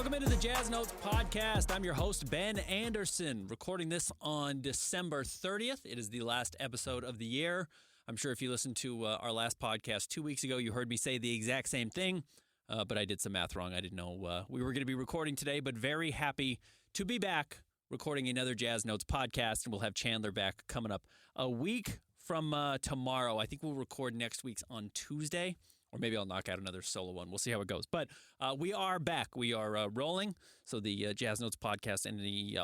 Welcome into the Jazz Notes podcast. I'm your host, Ben Anderson, recording this on December 30th. It is the last episode of the year. I'm sure if you listened to our last podcast 2 weeks ago, you heard me say the exact same thing, but I did some math wrong. I didn't know we were going to be recording today, but very happy to be back recording another Jazz Notes podcast, and we'll have Chandler back coming up a week from tomorrow. I think we'll record next week's on Tuesday. Or maybe I'll knock out another solo one. We'll see how it goes. But we are back. We are rolling. So the Jazz Notes podcast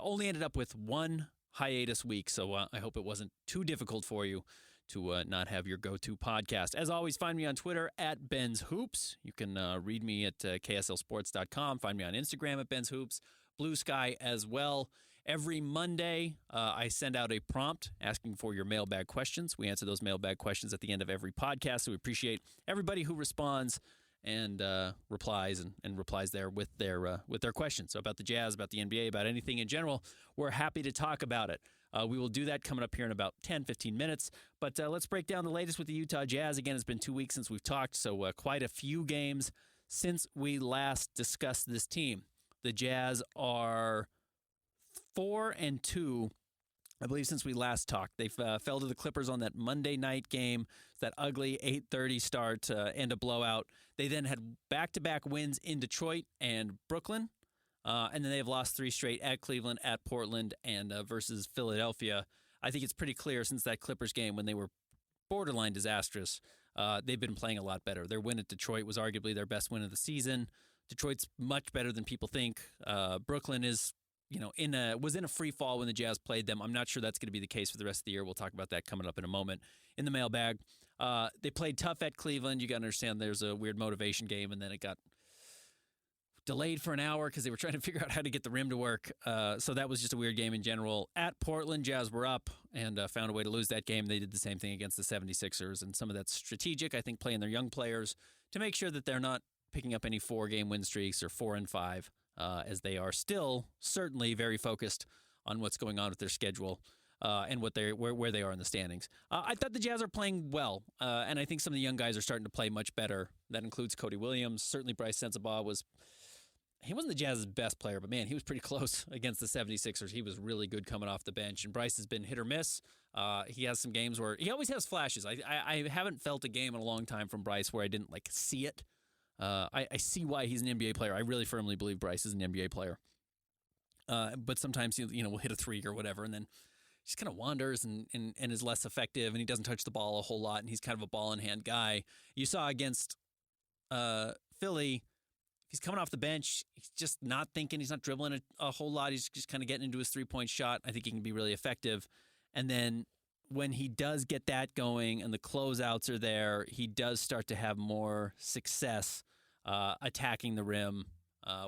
only ended up with one hiatus week. So I hope it wasn't too difficult for you to not have your go-to podcast. As always, find me on Twitter at Ben's Hoops. You can read me at kslsports.com. Find me on Instagram at Ben's Hoops. Blue Sky as well. Every Monday, I send out a prompt asking for your mailbag questions. We answer those mailbag questions at the end of every podcast, so we appreciate everybody who responds and replies and replies there with their questions. So about the Jazz, about the NBA, about anything in general, we're happy to talk about it. We will do that coming up here in about 10, 15 minutes. But let's break down the latest with the Utah Jazz. Again, it's been 2 weeks since we've talked, so quite a few games since we last discussed this team. The Jazz are 4-2, I believe, since we last talked. They fell to the Clippers on that Monday night game, that ugly 8:30 start and a blowout. They then had back-to-back wins in Detroit and Brooklyn, and then they've lost 3 straight at Cleveland, at Portland, and versus Philadelphia. I think it's pretty clear since that Clippers game when they were borderline disastrous, they've been playing a lot better. Their win at Detroit was arguably their best win of the season. Detroit's much better than people think. Brooklyn is was in a free fall when the Jazz played them. I'm not sure that's going to be the case for the rest of the year. We'll talk about that coming up in a moment in the mailbag. They played tough at Cleveland. You got to understand there's a weird motivation game, and then it got delayed for an hour because they were trying to figure out how to get the rim to work. So that was just a weird game in general. At Portland, Jazz were up and found a way to lose that game. They did the same thing against the 76ers, and some of that's strategic, I think, playing their young players to make sure that they're not picking up any 4-game win streaks or 4-5. As they are still certainly very focused on what's going on with their schedule and where they are in the standings. I thought the Jazz are playing well, and I think some of the young guys are starting to play much better. That includes Cody Williams. Certainly Bryce Sensabaugh he wasn't the Jazz's best player, but man, he was pretty close against the 76ers. He was really good coming off the bench, and Bryce has been hit or miss. He has some games where he always has flashes. I haven't felt a game in a long time from Bryce where I didn't see it. I see why he's an NBA player. I really firmly believe Bryce is an NBA player. But sometimes will hit a 3 or whatever, and then he just kind of wanders and is less effective, and he doesn't touch the ball a whole lot, and he's kind of a ball-in-hand guy. You saw against Philly, he's coming off the bench. He's just not thinking. He's not dribbling a whole lot. He's just kind of getting into his three-point shot. I think he can be really effective. And then when he does get that going and the closeouts are there, he does start to have more success attacking the rim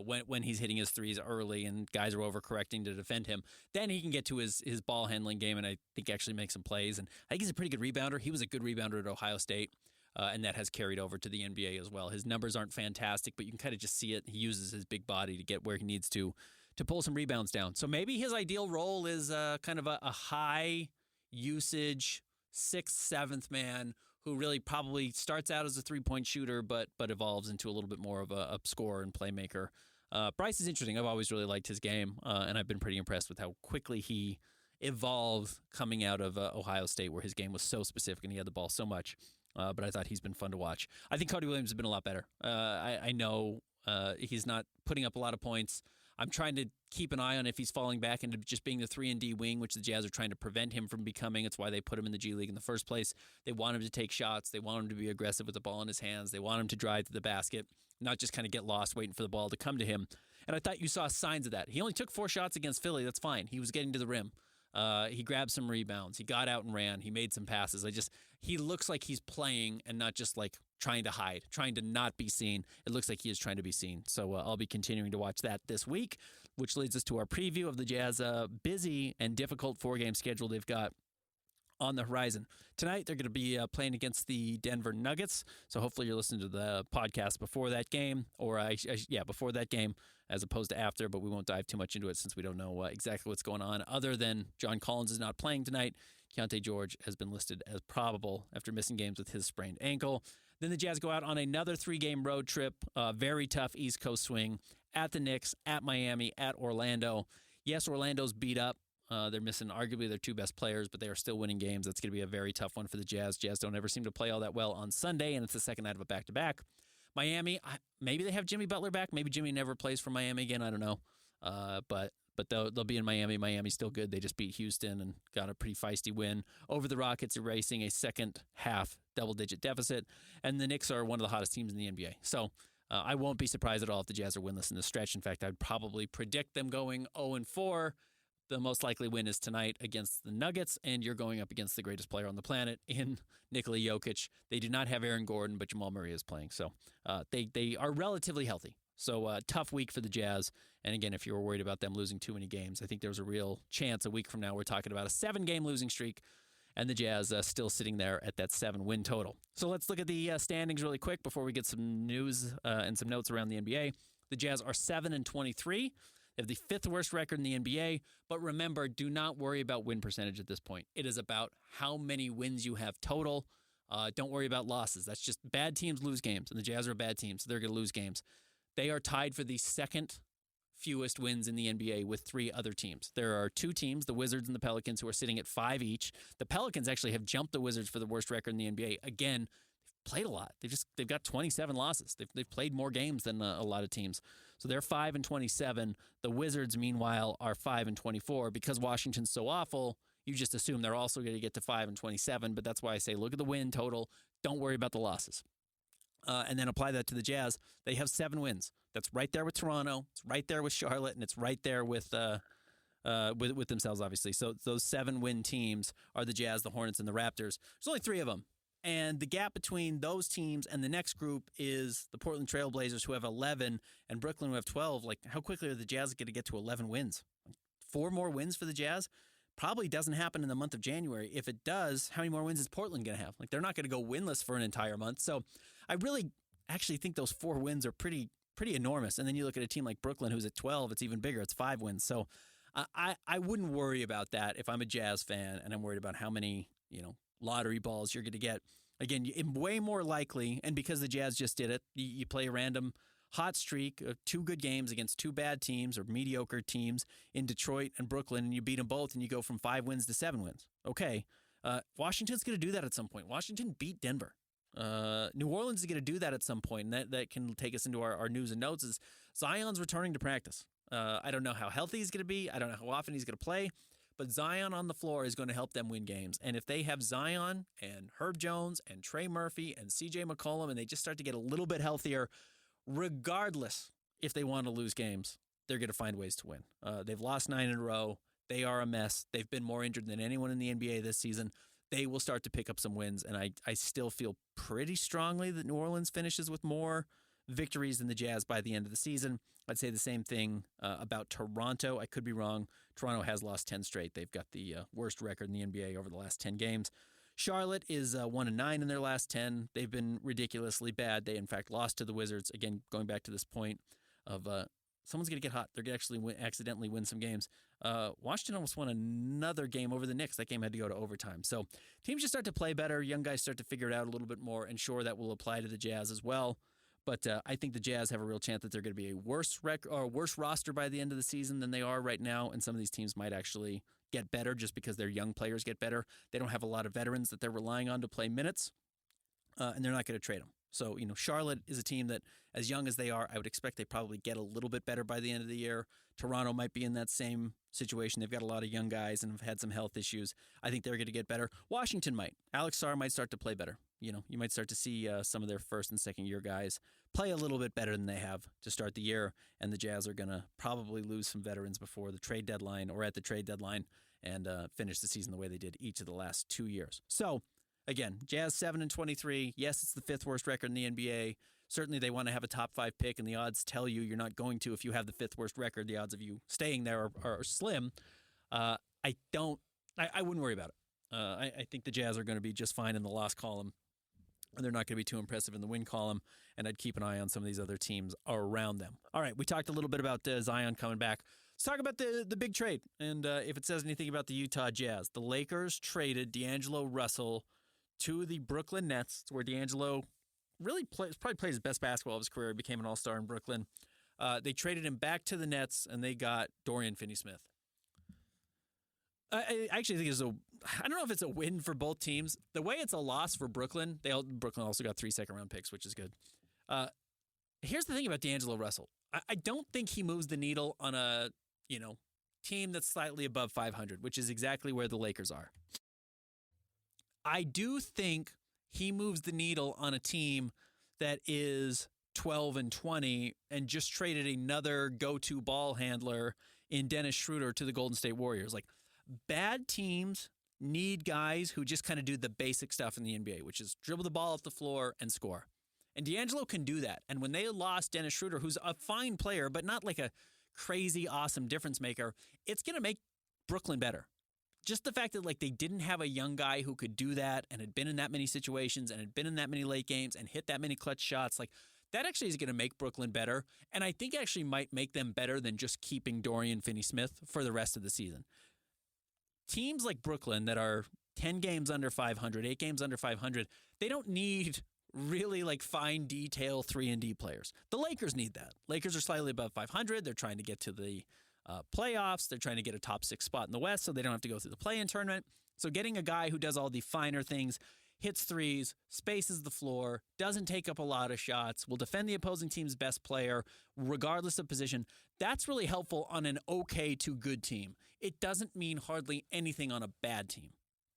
when he's hitting his threes early and guys are overcorrecting to defend him. Then he can get to his ball handling game and I think actually make some plays. And I think he's a pretty good rebounder. He was a good rebounder at Ohio State, and that has carried over to the NBA as well. His numbers aren't fantastic, but you can kind of just see it. He uses his big body to get where he needs to pull some rebounds down. So maybe his ideal role is kind of a high usage 6th, 7th man who really probably starts out as a three-point shooter but evolves into a little bit more of a scorer and playmaker. Bryce is interesting. I've always really liked his game, and I've been pretty impressed with how quickly he evolved coming out of Ohio State, where his game was so specific and he had the ball so much. But I thought he's been fun to watch. I think Cody Williams has been a lot better. I know he's not putting up a lot of points. I'm trying to keep an eye on if he's falling back into just being the 3-and-D wing, which the Jazz are trying to prevent him from becoming. It's why they put him in the G League in the first place. They want him to take shots. They want him to be aggressive with the ball in his hands. They want him to drive to the basket, not just kind of get lost waiting for the ball to come to him. And I thought you saw signs of that. He only took 4 shots against Philly. That's fine. He was getting to the rim. He grabbed some rebounds. He got out and ran. He made some passes. He looks like he's playing and not just like trying to hide, trying to not be seen. It looks like he is trying to be seen. So I'll be continuing to watch that this week, which leads us to our preview of the Jazz busy and difficult 4-game schedule they've got on the horizon. Tonight, they're going to be playing against the Denver Nuggets. So hopefully you're listening to the podcast before that game, or before that game as opposed to after, but we won't dive too much into it since we don't know exactly what's going on, other than John Collins is not playing tonight. Keontae George has been listed as probable after missing games with his sprained ankle. Then the Jazz go out on another 3-game road trip, very tough East Coast swing at the Knicks, at Miami, at Orlando. Yes, Orlando's beat up. They're missing arguably their two best players, but they are still winning games. That's going to be a very tough one for the Jazz. Jazz don't ever seem to play all that well on Sunday, and it's the second night of a back-to-back. Miami, maybe they have Jimmy Butler back. Maybe Jimmy never plays for Miami again. I don't know. But they'll be in Miami. Miami's still good. They just beat Houston and got a pretty feisty win over the Rockets, erasing a second-half double-digit deficit. And the Knicks are one of the hottest teams in the NBA. So I won't be surprised at all if the Jazz are winless in this stretch. In fact, I'd probably predict them going 0-4. The most likely win is tonight against the Nuggets, and you're going up against the greatest player on the planet in Nikola Jokic. They do not have Aaron Gordon, but Jamal Murray is playing. So they are relatively healthy. So tough week for the Jazz. And again, if you were worried about them losing too many games, I think there's a real chance a week from now we're talking about a 7-game losing streak, and the Jazz still sitting there at that 7-win total. So let's look at the standings really quick before we get some news and some notes around the NBA. The Jazz are 7-23. They have the 5th worst record in the NBA, but remember, do not worry about win percentage at this point. It is about how many wins you have total. Don't worry about losses. That's just bad teams lose games, and the Jazz are a bad team, so they're going to lose games. They are tied for the second fewest wins in the NBA with 3 other teams. There are 2 teams, the Wizards and the Pelicans, who are sitting at 5 each. The Pelicans actually have jumped the Wizards for the worst record in the NBA. Again, they've played a lot. They've got 27 losses. They've played more games than a lot of teams. So they're 5-27. The Wizards, meanwhile, are 5-24. Because Washington's so awful, you just assume they're also going to get to 5-27. But that's why I say look at the win total. Don't worry about the losses. And then apply that to the Jazz. They have 7 wins. That's right there with Toronto. It's right there with Charlotte, and it's right there with themselves, obviously. So those 7-win teams are the Jazz, the Hornets, and the Raptors. There's only 3 of them. And the gap between those teams and the next group is the Portland Trail Blazers, who have 11, and Brooklyn, who have 12. Like, how quickly are the Jazz going to get to 11 wins? 4 more wins for the Jazz? Probably doesn't happen in the month of January. If it does, how many more wins is Portland going to have? Like, they're not going to go winless for an entire month. So I really actually think those 4 wins are pretty enormous. And then you look at a team like Brooklyn, who's at 12. It's even bigger. It's 5 wins. So I wouldn't worry about that if I'm a Jazz fan and I'm worried about how many, lottery balls you're going to get. Again, way more likely, and because the Jazz just did it, you play a random hot streak of 2 good games against 2 bad teams or mediocre teams in Detroit and Brooklyn, and you beat them both, and you go from 5 wins to 7 wins. Okay, Washington's going to do that at some point. Washington beat Denver. New Orleans is going to do that at some point, and that can take us into our news and notes. Is Zion's returning to practice. I don't know how healthy he's going to be. I don't know how often he's going to play. But Zion on the floor is going to help them win games. And if they have Zion and Herb Jones and Trey Murphy and C.J. McCollum, and they just start to get a little bit healthier, regardless if they want to lose games, they're going to find ways to win. They've lost 9 in a row. They are a mess. They've been more injured than anyone in the NBA this season. They will start to pick up some wins, and I still feel pretty strongly that New Orleans finishes with more victories than the Jazz by the end of the season. I'd say the same thing about Toronto. I could be wrong. Toronto has lost 10 straight. They've got the worst record in the NBA over the last 10 games. Charlotte is 1-9 in their last 10. They've been ridiculously bad. They, in fact, lost to the Wizards. Again, going back to this point of someone's going to get hot. They're going to actually accidentally win some games. Washington almost won another game over the Knicks. That game had to go to overtime. So teams just start to play better. Young guys start to figure it out a little bit more, and sure, that will apply to the Jazz as well. But I think the Jazz have a real chance that they're going to be a worse roster by the end of the season than they are right now, and some of these teams might actually get better just because their young players get better. They don't have a lot of veterans that they're relying on to play minutes, and they're not going to trade them. So, Charlotte is a team that, as young as they are, I would expect they probably get a little bit better by the end of the year. Toronto might be in that same situation. They've got a lot of young guys and have had some health issues. I think they're going to get better. Washington might. Alex Sarr might start to play better. You might start to see some of their first and second year guys play a little bit better than they have to start the year, and the Jazz are going to probably lose some veterans before the trade deadline or at the trade deadline and finish the season the way they did each of the last 2 years. So, again, Jazz 7-23. Yes, it's the 5th worst record in the NBA. Certainly they want to have a top 5 pick, and the odds tell you you're not going to if you have the 5th worst record. The odds of you staying there are slim. I wouldn't worry about it. I think the Jazz are going to be just fine in the loss column, and they're not going to be too impressive in the win column, and I'd keep an eye on some of these other teams around them. All right, we talked a little bit about Zion coming back. Let's talk about the big trade, and if it says anything about the Utah Jazz. The Lakers traded D'Angelo Russell to the Brooklyn Nets, where D'Angelo really probably played his best basketball of his career. He became an all-star in Brooklyn. They traded him back to the Nets, and they got Dorian Finney-Smith. I actually think I don't know if it's a win for both teams. The way it's a loss for Brooklyn, Brooklyn also got 3 second-round picks, which is good. Here's the thing about D'Angelo Russell. I don't think he moves the needle on a team that's slightly above 500, which is exactly where the Lakers are. I do think he moves the needle on a team that is 12-20 and just traded another go-to ball handler in Dennis Schroeder to the Golden State Warriors. Like, bad teams need guys who just kind of do the basic stuff in the NBA, which is dribble the ball off the floor and score. And D'Angelo can do that. And when they lost Dennis Schroeder, who's a fine player, but not like a crazy, awesome difference maker, it's going to make Brooklyn better. Just the fact that they didn't have a young guy who could do that and had been in that many situations and had been in that many late games and hit that many clutch shots, that actually is going to make Brooklyn better. And I think actually might make them better than just keeping Dorian Finney-Smith for the rest of the season. Teams like Brooklyn that are 10 games under 500, 8 games under 500, they don't need really fine detail 3-and-D players. The Lakers need that. Lakers are slightly above 500. They're trying to get to the playoffs. They're trying to get a top 6 spot in the West so they don't have to go through the play-in tournament. So getting a guy who does all the finer things, hits threes, spaces the floor, doesn't take up a lot of shots, will defend the opposing team's best player regardless of position, that's really helpful on an okay to good team. It doesn't mean hardly anything on a bad team.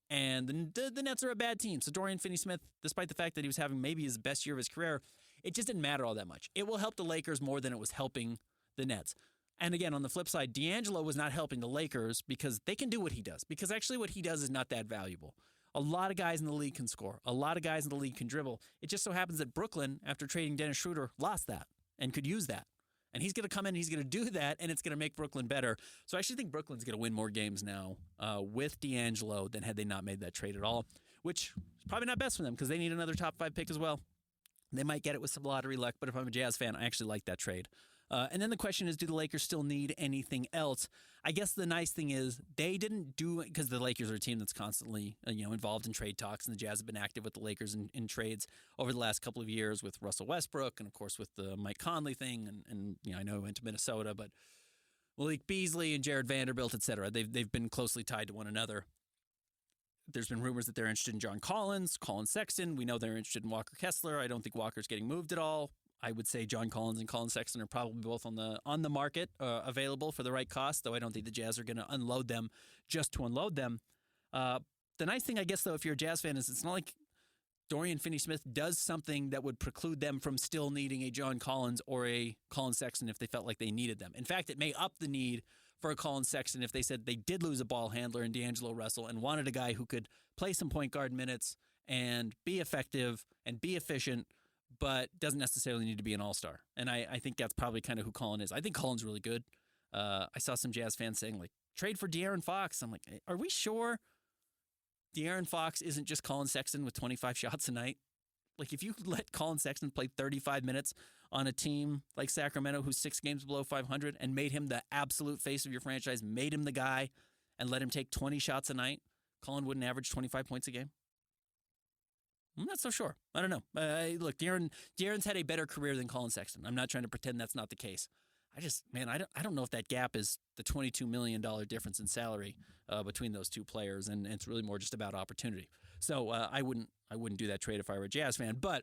And the Nets are a bad team. So Dorian Finney-Smith, despite the fact that he was having maybe his best year of his career, it just didn't matter all that much. It will help the Lakers more than it was helping the Nets. And again, on the flip side, D'Angelo was not helping the Lakers because they can do what he does. Because actually what he does is not that valuable. A lot of guys in the league can score. A lot of guys in the league can dribble. It just so happens that Brooklyn, after trading Dennis Schroeder, lost that and could use that. And he's going to come in and he's going to do that, and it's going to make Brooklyn better. So I actually think Brooklyn's going to win more games now with D'Angelo than had they not made that trade at all, which is probably not best for them because they need another top 5 pick as well. They might get it with some lottery luck, but if I'm a Jazz fan, I actually like that trade. And then the question is, do the Lakers still need anything else? I guess the nice thing is they didn't do it because the Lakers are a team that's constantly involved in trade talks, and the Jazz have been active with the Lakers in trades over the last couple of years with Russell Westbrook and, of course, with the Mike Conley thing. And I know he went to Minnesota, but Malik Beasley and Jared Vanderbilt, et cetera, they've been closely tied to one another. There's been rumors that they're interested in John Collins, Colin Sexton. We know they're interested in Walker Kessler. I don't think Walker's getting moved at all. I would say John Collins and Colin Sexton are probably both on the market, available for the right cost, though I don't think the Jazz are going to unload them just to unload them. The nice thing, I guess, though, if you're a Jazz fan, is it's not like Dorian Finney-Smith does something that would preclude them from still needing a John Collins or a Colin Sexton if they felt like they needed them. In fact, it may up the need for a Colin Sexton if they said they did lose a ball handler in D'Angelo Russell and wanted a guy who could play some point guard minutes and be effective and be efficient, but doesn't necessarily need to be an all-star. And I think that's probably kind of who Colin is. I think Colin's really good. I saw some Jazz fans saying, trade for De'Aaron Fox. I'm like, are we sure De'Aaron Fox isn't just Colin Sexton with 25 shots a night? If you let Colin Sexton play 35 minutes on a team like Sacramento who's 6 games below 500 and made him the absolute face of your franchise, made him the guy, and let him take 20 shots a night, Colin wouldn't average 25 points a game? I'm not so sure. I don't know. Look, De'Aaron's had a better career than Colin Sexton. I'm not trying to pretend that's not the case. I don't know if that gap is the $22 million difference in salary between those two players, and it's really more just about opportunity. So I wouldn't do that trade if I were a Jazz fan. But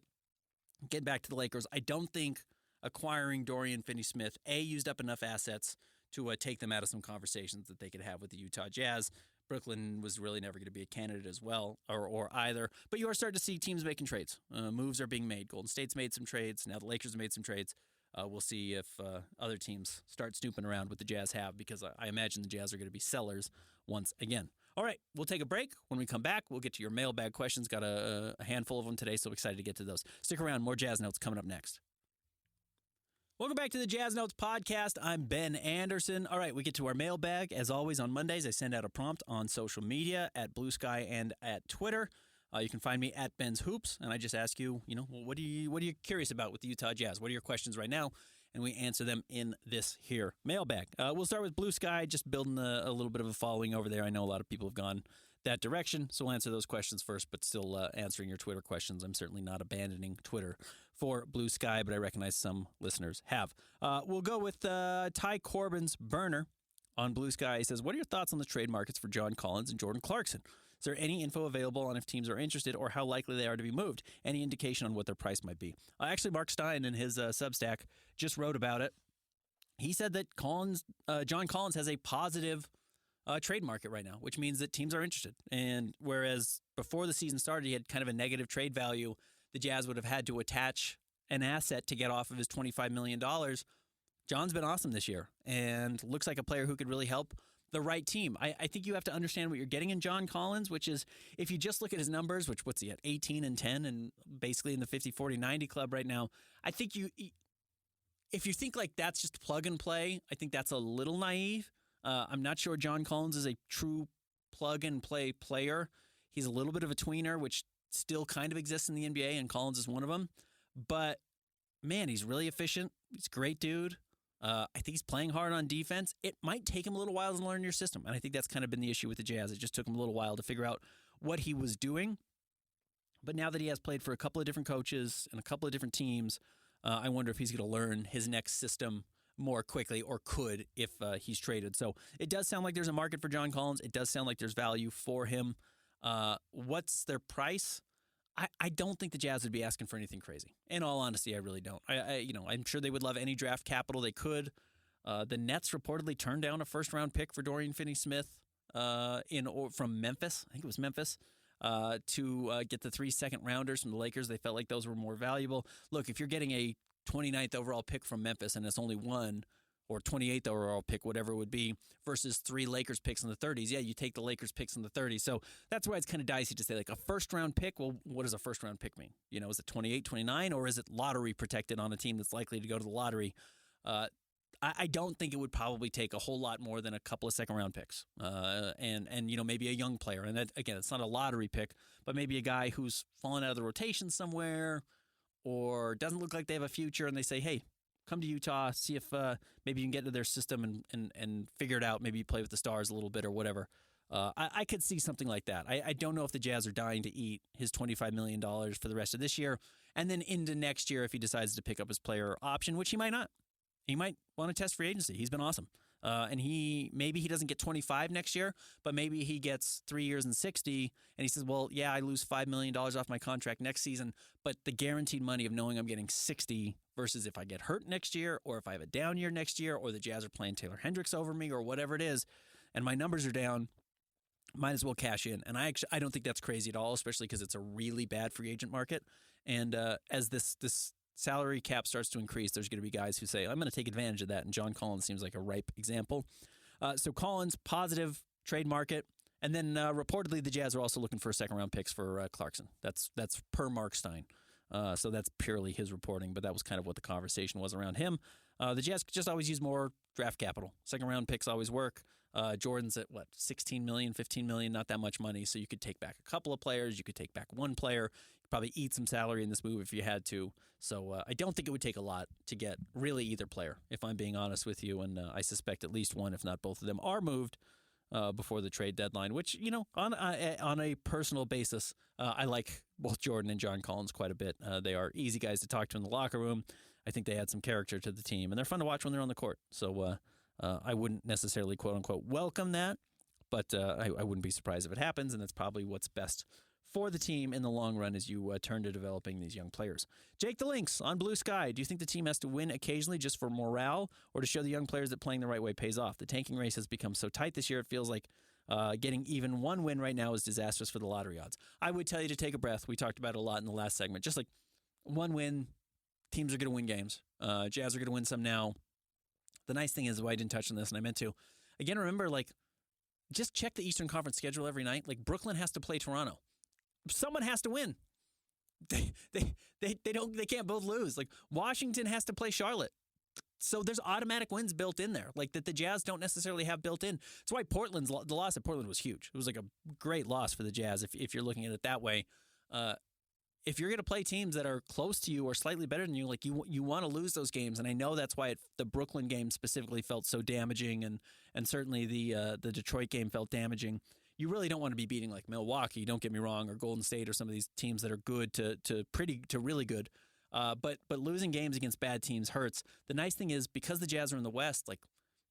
getting back to the Lakers, I don't think acquiring Dorian Finney-Smith used up enough assets to take them out of some conversations that they could have with the Utah Jazz. Brooklyn was really never going to be a candidate as well, or either. But you are starting to see teams making trades. Moves are being made. Golden State's made some trades. Now the Lakers have made some trades. We'll see if other teams start snooping around what the Jazz have, because I imagine the Jazz are going to be sellers once again. All right, we'll take a break. When we come back, we'll get to your mailbag questions. Got a handful of them today, so excited to get to those. Stick around. More Jazz Notes coming up next. Welcome back to the Jazz Notes podcast. I'm Ben Anderson. All right, we get to our mailbag. As always, on Mondays, I send out a prompt on social media at Blue Sky and at Twitter. You can find me at Ben's Hoops, and I just ask you, what are you curious about with the Utah Jazz? What are your questions right now? And we answer them in this here mailbag. We'll start with Blue Sky, just building a little bit of a following over there. I know a lot of people have gone that direction, so we'll answer those questions first, but still answering your Twitter questions. I'm certainly not abandoning Twitter for Blue Sky, but I recognize some listeners have. We'll go with Ty Corbin's burner on Blue Sky. He says, what are your thoughts on the trade markets for John Collins and Jordan Clarkson? Is there any info available on if teams are interested or how likely they are to be moved? Any indication on what their price might be? Actually, Mark Stein in his Substack just wrote about it. He said that John Collins has a positive trade market right now, which means that teams are interested. And whereas before the season started, he had kind of a negative trade value, the Jazz would have had to attach an asset to get off of his $25 million. John's been awesome this year and looks like a player who could really help the right team. I think you have to understand what you're getting in John Collins, which is if you just look at his numbers, which what's he at, 18 and 10 and basically in the 50, 40, 90 club right now. I think if you think like that's just plug and play, I think that's a little naive. I'm not sure John Collins is a true plug and play player. He's a little bit of a tweener, which still kind of exists in the NBA, and Collins is one of them. But man, he's really efficient. He's a great dude. I think he's playing hard on defense. It might take him a little while to learn your system, and I think that's kind of been the issue with the Jazz. It just took him a little while to figure out what he was doing. But now that he has played for a couple of different coaches and a couple of different teams, I wonder if he's going to learn his next system more quickly, or could if he's traded. So it does sound like there's a market for John Collins. It does sound like there's value for him. What's their price? I don't think the Jazz would be asking for anything crazy. In all honesty, I really don't. I'm sure they would love any draft capital they could. The Nets reportedly turned down a first-round pick for Dorian Finney-Smith from Memphis. I think it was Memphis. To get the 3 second-rounders from the Lakers. They felt like those were more valuable. Look, if you're getting a 29th overall pick from Memphis and it's only one, or 28th overall pick, whatever it would be, versus 3 Lakers picks in the 30s. Yeah, you take the Lakers picks in the 30s. So that's why it's kind of dicey to say, like, a first-round pick. Well, what does a first-round pick mean? Is it 28, 29, or is it lottery protected on a team that's likely to go to the lottery? I don't think it would probably take a whole lot more than a couple of second-round picks, and maybe a young player. And that, again, it's not a lottery pick, but maybe a guy who's fallen out of the rotation somewhere or doesn't look like they have a future, and they say, hey, come to Utah, see if maybe you can get into their system and figure it out. Maybe you play with the stars a little bit or whatever. I could see something like that. I don't know if the Jazz are dying to eat his $25 million for the rest of this year and then into next year if he decides to pick up his player option, which he might not. He might want to test free agency. He's been awesome. And maybe he doesn't get 25 next year, but maybe he gets 3 years and 60. And he says, well, yeah, I lose $5 million off my contract next season, but the guaranteed money of knowing I'm getting 60 versus if I get hurt next year or if I have a down year next year or the Jazz are playing Taylor Hendricks over me or whatever it is, and my numbers are down, might as well cash in. And I don't think that's crazy at all, especially because it's a really bad free agent market. And as this salary cap starts to increase, there's going to be guys who say, I'm going to take advantage of that, and John Collins seems like a ripe example. So Collins, positive trade market. And then reportedly the Jazz are also looking for second-round picks for Clarkson. That's per Mark Stein. So that's purely his reporting, but that was kind of what the conversation was around him. The Jazz just always use more draft capital. Second-round picks always work. Jordan's at, $16 million, $15 million, not that much money. So you could take back a couple of players. You could take back one player. You could probably eat some salary in this move if you had to. So I don't think it would take a lot to get really either player, if I'm being honest with you. And I suspect at least one, if not both of them, are moved before the trade deadline, which, on a personal basis, I like both Jordan and John Collins quite a bit. They are easy guys to talk to in the locker room. I think they add some character to the team, and they're fun to watch when they're on the court. So I wouldn't necessarily, quote-unquote, welcome that, but I wouldn't be surprised if it happens, and that's probably what's best for the team in the long run as you turn to developing these young players. Jake the Lynx on Blue Sky. Do you think the team has to win occasionally just for morale or to show the young players that playing the right way pays off? The tanking race has become so tight this year, it feels like getting even one win right now is disastrous for the lottery odds. I would tell you to take a breath. We talked about it a lot in the last segment. Just like one win, teams are going to win games. Jazz are going to win some now. The nice thing is, I didn't touch on this, and I meant to. Again, remember, just check the Eastern Conference schedule every night. Brooklyn has to play Toronto. Someone has to win. They can't both lose. Washington has to play Charlotte. So there's automatic wins built in there, that the Jazz don't necessarily have built in. That's why the loss at Portland was huge. It was a great loss for the Jazz if you're looking at it that way. If you're going to play teams that are close to you or slightly better than you, you want to lose those games. And I know that's why the Brooklyn game specifically felt so damaging, and certainly the Detroit game felt damaging. You really don't want to be beating Milwaukee, don't get me wrong, or Golden State, or some of these teams that are good to really good. But losing games against bad teams hurts. The nice thing is because the Jazz are in the West, like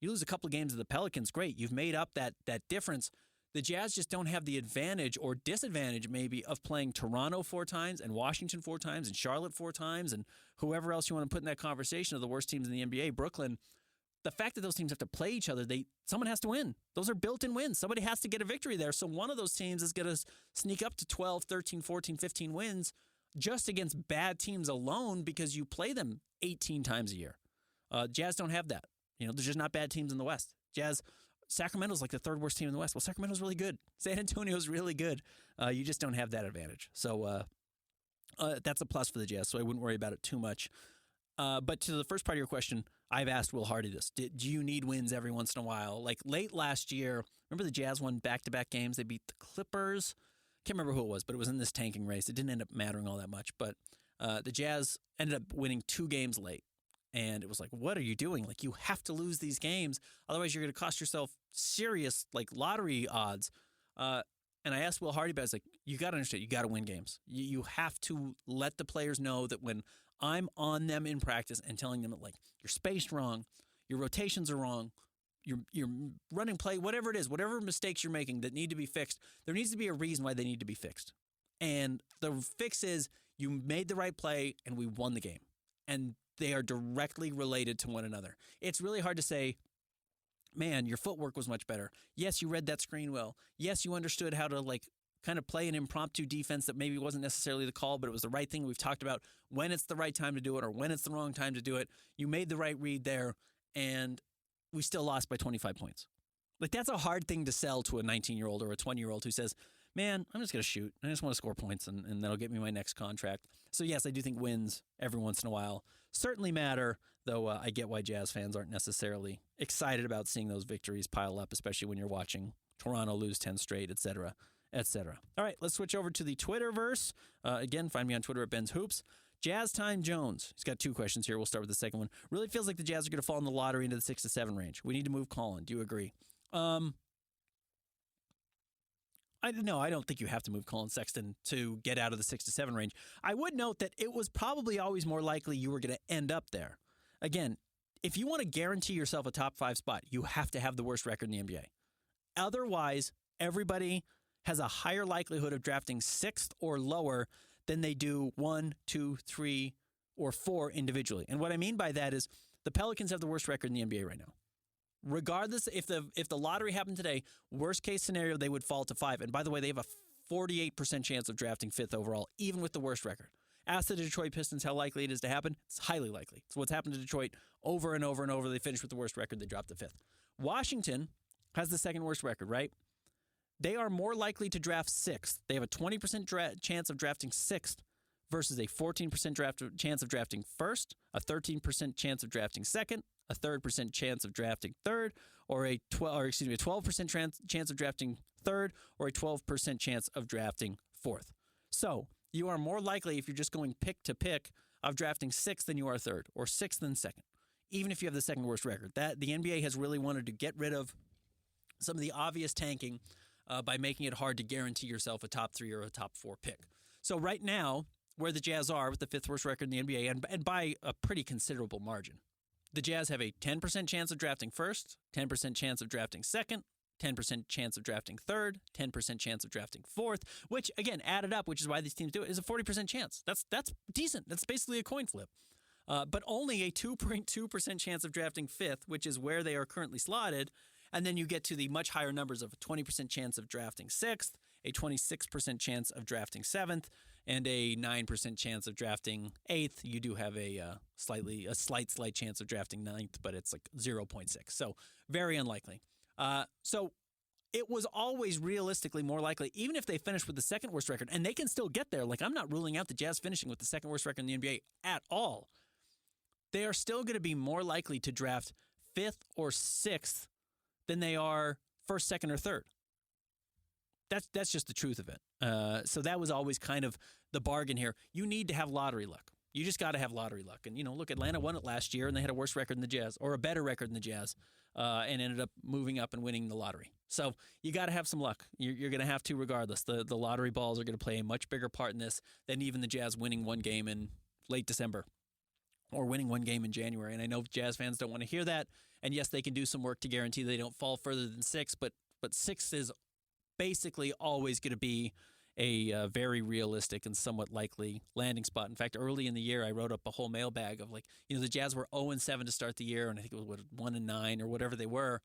you lose a couple of games to the Pelicans, great. You've made up that difference. The Jazz just don't have the advantage or disadvantage maybe of playing Toronto 4 times and Washington 4 times and Charlotte 4 times and whoever else you want to put in that conversation of the worst teams in the NBA, Brooklyn. The fact that those teams have to play each other, someone has to win. Those are built-in wins. Somebody has to get a victory there. So one of those teams is going to sneak up to 12, 13, 14, 15 wins just against bad teams alone because you play them 18 times a year. Jazz don't have that. There's just not bad teams in the West. Sacramento's like the third worst team in the West. Well, Sacramento's really good. San Antonio's really good. You just don't have that advantage. So that's a plus for the Jazz, so I wouldn't worry about it too much. But to the first part of your question, I've asked Will Hardy this. Do you need wins every once in a while? Like late last year, remember the Jazz won back-to-back games? They beat the Clippers. Can't remember who it was, but it was in this tanking race. It didn't end up mattering all that much. But the Jazz ended up winning 2 games late. And it was like, what are you doing? Like, you have to lose these games. Otherwise, you're going to cost yourself serious, like, lottery odds. And I asked Will Hardy about it. I was like, you got to understand, you got to win games. You have to let the players know that when I'm on them in practice and telling them, like, you're spaced wrong, your rotations are wrong, you're running play, whatever it is, whatever mistakes you're making that need to be fixed, there needs to be a reason why they need to be fixed. And the fix is you made the right play and we won the game. And they are directly related to one another. It's really hard to say, man, your footwork was much better. Yes, you read that screen well. Yes, you understood how to kind of play an impromptu defense that maybe wasn't necessarily the call, but it was the right thing. We've talked about when it's the right time to do it or when it's the wrong time to do it. You made the right read there, and we still lost by 25 points. Like, that's a hard thing to sell to a 19-year-old or a 20-year-old who says, man, I'm just going to shoot. I just want to score points, and that'll get me my next contract. So, yes, I do think wins every once in a while certainly matter, though I get why Jazz fans aren't necessarily excited about seeing those victories pile up, especially when you're watching Toronto lose 10 straight, et cetera, et cetera. All right, let's switch over to the Twitterverse. Again, find me on Twitter at Ben's Hoops. Jazz Time Jones. He's got 2 questions here. We'll start with the second one. Really feels like the Jazz are going to fall in the lottery into the 6 to 7 range. We need to move Colin. Do you agree? I don't think you have to move Colin Sexton to get out of the 6 to 7 range. I would note that it was probably always more likely you were going to end up there. Again, if you want to guarantee yourself a top 5 spot, you have to have the worst record in the NBA. Otherwise, everybody has a higher likelihood of drafting 6th or lower than they do 1, 2, 3, or 4 individually. And what I mean by that is the Pelicans have the worst record in the NBA right now. Regardless, if the lottery happened today, worst case scenario, they would fall to 5. And by the way, they have a 48% chance of drafting 5th overall, even with the worst record. Ask the Detroit Pistons how likely it is to happen. It's highly likely. It's what's happened to Detroit over and over and over. They finish with the worst record. They drop to 5th. Washington has the second worst record, right? They are more likely to draft 6th. They have a 20% chance of drafting 6th versus a 14% chance of drafting 1st, a 13% chance of drafting 2nd, a 3% chance of drafting 3rd, or a 12% chance of drafting 3rd, or a 12% chance of drafting 4th. So you are more likely, if you're just going pick to pick, of drafting 6th than you are 3rd, or 6th than 2nd, even if you have the second worst record. That the NBA has really wanted to get rid of some of the obvious tanking by making it hard to guarantee yourself a top 3 or a top 4 pick. So right now, where the Jazz are with the 5th worst record in the NBA, and by a pretty considerable margin, the Jazz have a 10% chance of drafting 1st, 10% chance of drafting 2nd, 10% chance of drafting 3rd, 10% chance of drafting 4th, which, again, added up, which is why these teams do it, is a 40% chance. That's decent. That's basically a coin flip. But only a 2.2% chance of drafting 5th, which is where they are currently slotted. And then you get to the much higher numbers of a 20% chance of drafting 6th, a 26% chance of drafting 7th, and a 9% chance of drafting 8th. You do have a slight chance of drafting 9th, but it's like 0.6. So very unlikely. So it was always realistically more likely, even if they finish with the second worst record, and they can still get there. Like, I'm not ruling out the Jazz finishing with the second worst record in the NBA at all. They are still going to be more likely to draft 5th or 6th than they are 1st, 2nd, or 3rd. That's just the truth of it. So that was always kind of the bargain here. You need to have lottery luck. You just got to have lottery luck. And, look, Atlanta won it last year, and they had a worse record than the Jazz, or a better record than the Jazz, and ended up moving up and winning the lottery. So you got to have some luck. You're going to have to regardless. The lottery balls are going to play a much bigger part in this than even the Jazz winning one game in late December or winning one game in January. And I know Jazz fans don't want to hear that. And yes, they can do some work to guarantee they don't fall further than 6, but 6 is basically always going to be a very realistic and somewhat likely landing spot. In fact, early in the year, I wrote up a whole mailbag of the Jazz were 0-7 to start the year, and I think it was 1-9 or whatever they were.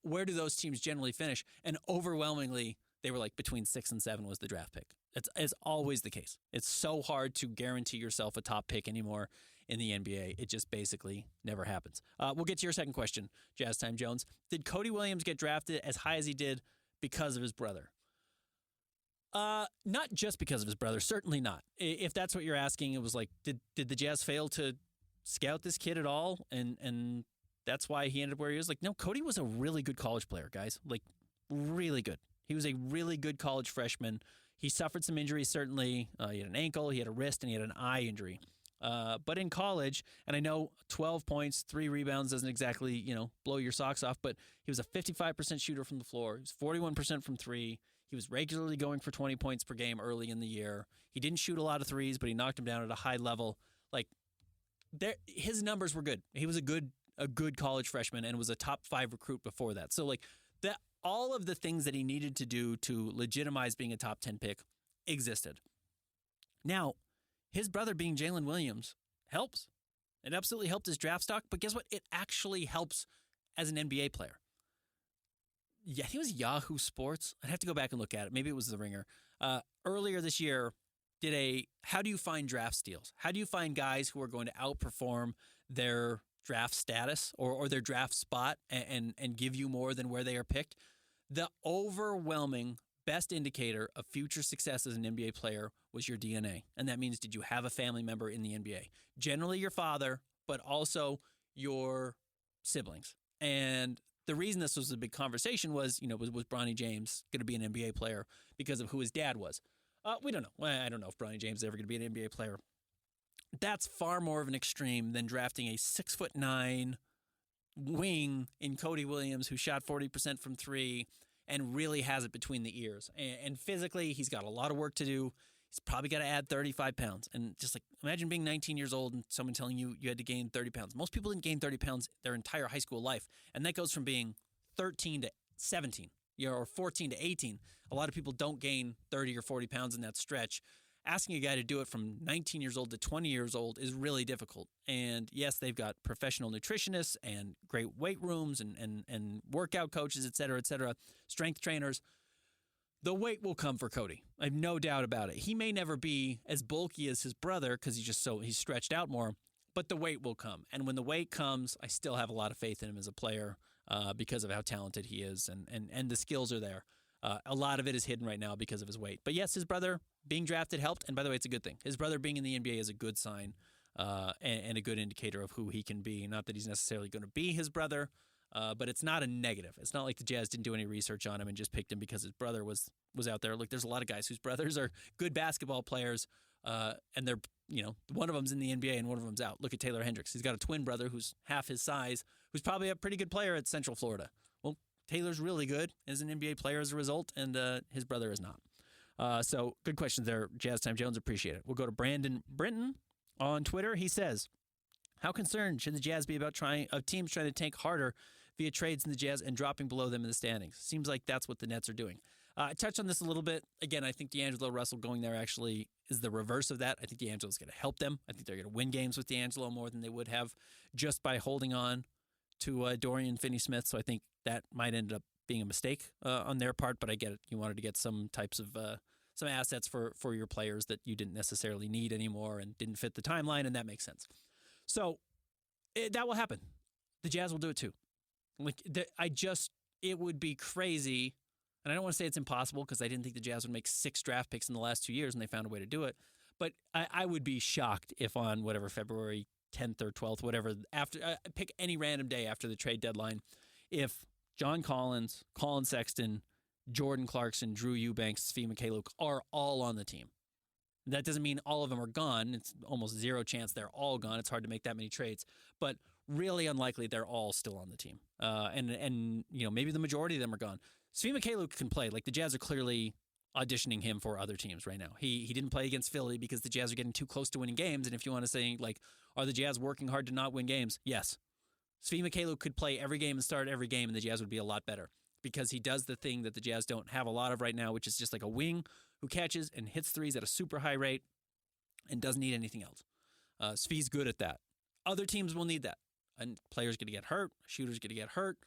Where do those teams generally finish? And overwhelmingly, they were between 6 and 7 was the draft pick. It's always the case. It's so hard to guarantee yourself a top pick anymore in the NBA. It just basically never happens. We'll get to your second question, Jazz Time Jones. Did Cody Williams get drafted as high as he did because of his brother? Not just because of his brother. Certainly not. If that's what you're asking, it was did the Jazz fail to scout this kid at all? And that's why he ended up where he was? No, Cody was a really good college player, guys. Really good. He was a really good college freshman. He suffered some injuries, certainly. He had an ankle, he had a wrist, and he had an eye injury. But in college, and I know 12 points, 3 rebounds doesn't exactly, blow your socks off, but he was a 55% shooter from the floor. He was 41% from 3. He was regularly going for 20 points per game early in the year. He didn't shoot a lot of threes, but he knocked them down at a high level. His numbers were good. He was a good college freshman and was a top 5 recruit before that. So that all of the things that he needed to do to legitimize being a top 10 pick existed. Now, his brother being Jalen Williams helps. It absolutely helped his draft stock, but guess what? It actually helps as an NBA player. Yeah, I think it was Yahoo Sports. I'd have to go back and look at it. Maybe it was The Ringer. Earlier this year, did how do you find draft steals? How do you find guys who are going to outperform their draft status or their draft spot and give you more than where they are picked? The overwhelming best indicator of future success as an NBA player was your DNA. And that means, did you have a family member in the NBA? Generally your father, but also your siblings. And the reason this was a big conversation was Bronny James going to be an NBA player because of who his dad was? We don't know. I don't know if Bronny James is ever going to be an NBA player. That's far more of an extreme than drafting a 6'9" wing in Cody Williams who shot 40% from 3 and really has it between the ears. And physically, he's got a lot of work to do. He's probably got to add 35 pounds. And just imagine being 19 years old and someone telling you you had to gain 30 pounds. Most people didn't gain 30 pounds their entire high school life. And that goes from being 13 to 17, or 14 to 18. A lot of people don't gain 30 or 40 pounds in that stretch. Asking a guy to do it from 19 years old to 20 years old is really difficult. And yes, they've got professional nutritionists and great weight rooms and workout coaches, et cetera, strength trainers. The weight will come for Cody. I have no doubt about it. He may never be as bulky as his brother because he's stretched out more, but the weight will come. And when the weight comes, I still have a lot of faith in him as a player because of how talented he is and the skills are there. A lot of it is hidden right now because of his weight. But yes, his brother being drafted helped. And by the way, it's a good thing. His brother being in the NBA is a good sign and a good indicator of who he can be. Not that he's necessarily going to be his brother, but it's not a negative. It's not like the Jazz didn't do any research on him and just picked him because his brother was out there. Look, there's a lot of guys whose brothers are good basketball players, and they're one of them's in the NBA and one of them's out. Look at Taylor Hendricks. He's got a twin brother who's half his size, who's probably a pretty good player at Central Florida. Well, Taylor's really good as an NBA player as a result, and his brother is not. So good questions there, Jazz Time Jones. Appreciate it. We'll go to Brandon Brinton on Twitter. He says, how concerned should the Jazz be about teams trying to tank harder via trades in the Jazz and dropping below them in the standings? Seems like that's what the Nets are doing. I touched on this a little bit. Again, I think D'Angelo Russell going there actually is the reverse of that. I think D'Angelo's going to help them. I think they're going to win games with D'Angelo more than they would have just by holding on to Dorian Finney-Smith. So I think that might end up being a mistake on their part, but I get it. You wanted to get some types of some assets for your players that you didn't necessarily need anymore and didn't fit the timeline, and that makes sense. So that will happen. The Jazz will do it too. It would be crazy, and I don't want to say it's impossible because I didn't think the Jazz would make 6 draft picks in the last 2 years, and they found a way to do it. But I would be shocked if on whatever February 10th or 12th, whatever, after pick any random day after the trade deadline, if John Collins, Colin Sexton, Jordan Clarkson, Drew Eubanks, Svi Mykhailiuk are all on the team. That doesn't mean all of them are gone. It's almost zero chance they're all gone. It's hard to make that many trades, but really unlikely they're all still on the team. And maybe the majority of them are gone. Svi Mykhailiuk can play. The Jazz are clearly auditioning him for other teams right now. He didn't play against Philly because the Jazz are getting too close to winning games. And if you want to say, like, are the Jazz working hard to not win games? Yes. Svi Mykhailiuk could play every game and start every game, and the Jazz would be a lot better because he does the thing that the Jazz don't have a lot of right now, which is just like a wing who catches and hits threes at a super high rate and doesn't need anything else. Svi's good at that. Other teams will need that. And players going to get hurt. Shooters going to get hurt.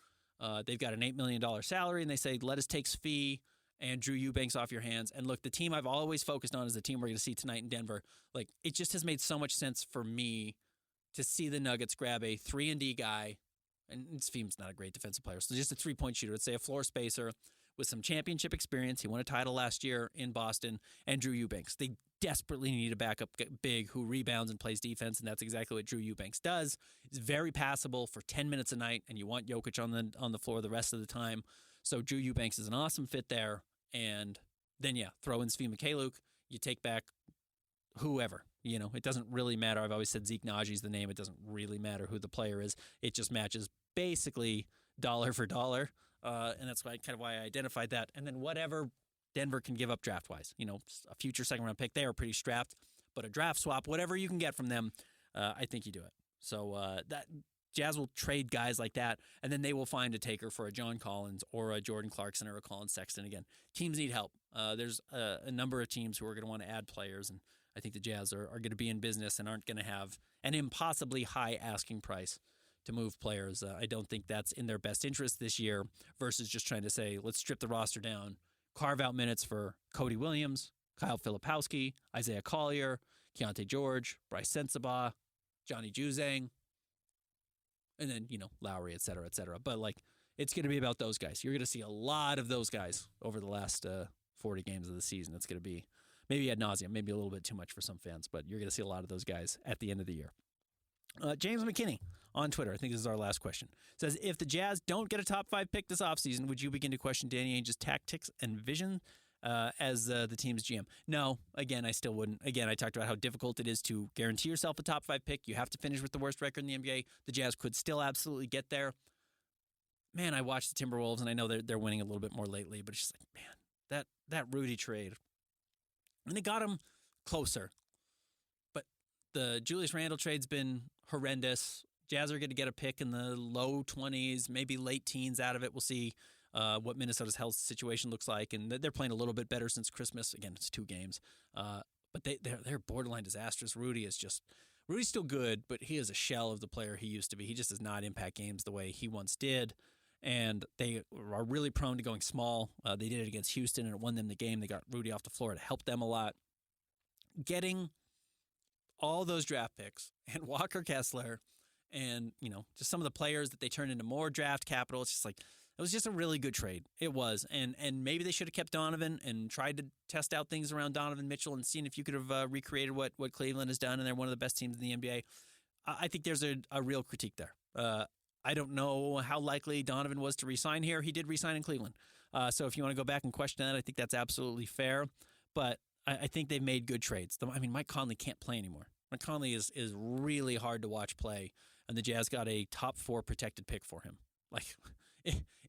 They've got an $8 million salary, and they say, let us take Svi and Drew Eubanks off your hands. And look, the team I've always focused on is the team we're going to see tonight in Denver. Like, it just has made so much sense for me to see the Nuggets grab a 3-and-D guy, and Svi's not a great defensive player, so just a three-point shooter. Let's say a floor spacer with some championship experience. He won a title last year in Boston, and Drew Eubanks. They desperately need a backup big who rebounds and plays defense, and that's exactly what Drew Eubanks does. He's very passable for 10 minutes a night, and you want Jokic on the floor the rest of the time. So Drew Eubanks is an awesome fit there. And then, throw in Svi Mykhailiuk. You take back whoever. It doesn't really matter. I've always said Zeke Naji's the name. It doesn't really matter who the player is. It just matches basically dollar for dollar. And that's kind of why I identified that. And then whatever Denver can give up draft-wise. A future second-round pick, they are pretty strapped. But a draft swap, whatever you can get from them, I think you do it. So that Jazz will trade guys like that, and then they will find a taker for a John Collins or a Jordan Clarkson or a Colin Sexton. Again, teams need help. There's a number of teams who are going to want to add players, and I think the Jazz are going to be in business and aren't going to have an impossibly high asking price to move players. I don't think that's in their best interest this year versus just trying to say, let's strip the roster down, carve out minutes for Cody Williams, Kyle Filipowski, Isaiah Collier, Keontae George, Bryce Sensabaugh, Johnny Juzang, and then, Lowry, et cetera, et cetera. But, it's going to be about those guys. You're going to see a lot of those guys over the last 40 games of the season. It's going to be maybe ad nauseum, maybe a little bit too much for some fans, but you're going to see a lot of those guys at the end of the year. James McKinney on Twitter, I think this is our last question, says, if the Jazz don't get a top 5 pick this offseason, would you begin to question Danny Ainge's tactics and vision as the team's GM? No, again, I still wouldn't. Again, I talked about how difficult it is to guarantee yourself a top 5 pick. You have to finish with the worst record in the NBA. The Jazz could still absolutely get there. Man, I watched the Timberwolves, and I know they're winning a little bit more lately, but it's just like, man, that Rudy trade. And it got him closer. But the Julius Randle trade's been horrendous. Jazz are going to get a pick in the low 20s, maybe late teens out of it. We'll see what Minnesota's health situation looks like, and they're playing a little bit better since Christmas. Again, it's 2 games, but they're borderline disastrous. Rudy's still good, but he is a shell of the player he used to be. He just does not impact games the way he once did, and they are really prone to going small. They did it against Houston, and it won them the game. They got Rudy off the floor. It helped them a lot. Getting all those draft picks and Walker Kessler and, just some of the players that they turned into more draft capital, it's just like, it was just a really good trade. It was. And maybe they should have kept Donovan and tried to test out things around Donovan Mitchell and seen if you could have recreated what Cleveland has done, and they're one of the best teams in the NBA. I think there's a real critique there. I don't know how likely Donovan was to re-sign here. He did re-sign in Cleveland. So if you want to go back and question that, I think that's absolutely fair. But I think they've made good trades. Mike Conley can't play anymore. Mike Conley is really hard to watch play, and the Jazz got a top 4 protected pick for him.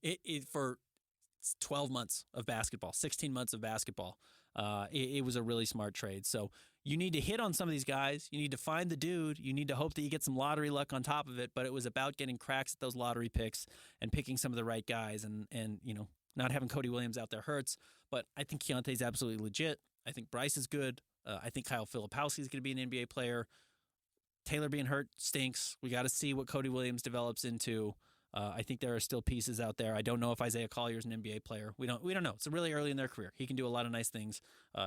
It for 12 months of basketball, 16 months of basketball. It was a really smart trade. So you need to hit on some of these guys. You need to find the dude. You need to hope that you get some lottery luck on top of it. But it was about getting cracks at those lottery picks and picking some of the right guys. And not having Cody Williams out there hurts. But I think Keontae's absolutely legit. I think Bryce is good. I think Kyle Filipowski is going to be an NBA player. Taylor being hurt stinks. We got to see what Cody Williams develops into. I think there are still pieces out there. I don't know if Isaiah Collier is an NBA player. We don't know. It's really early in their career. He can do a lot of nice things.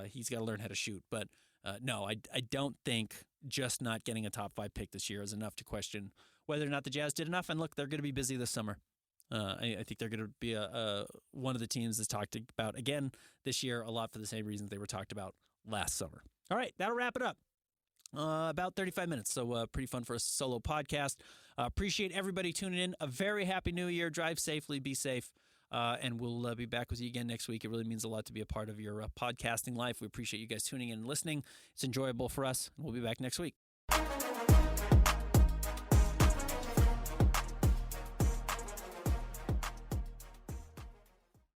He's got to learn how to shoot. But no, I don't think just not getting a top 5 pick this year is enough to question whether or not the Jazz did enough. And look, they're going to be busy this summer. I think they're going to be one of the teams that's talked about again this year, a lot for the same reasons they were talked about last summer. All right, that'll wrap it up. About 35 minutes, so pretty fun for a solo podcast. Appreciate everybody tuning in. A very happy new year. Drive safely, be safe, and we'll be back with you again next week. It really means a lot to be a part of your podcasting life. We appreciate you guys tuning in and listening. It's enjoyable for us, and we'll be back next week.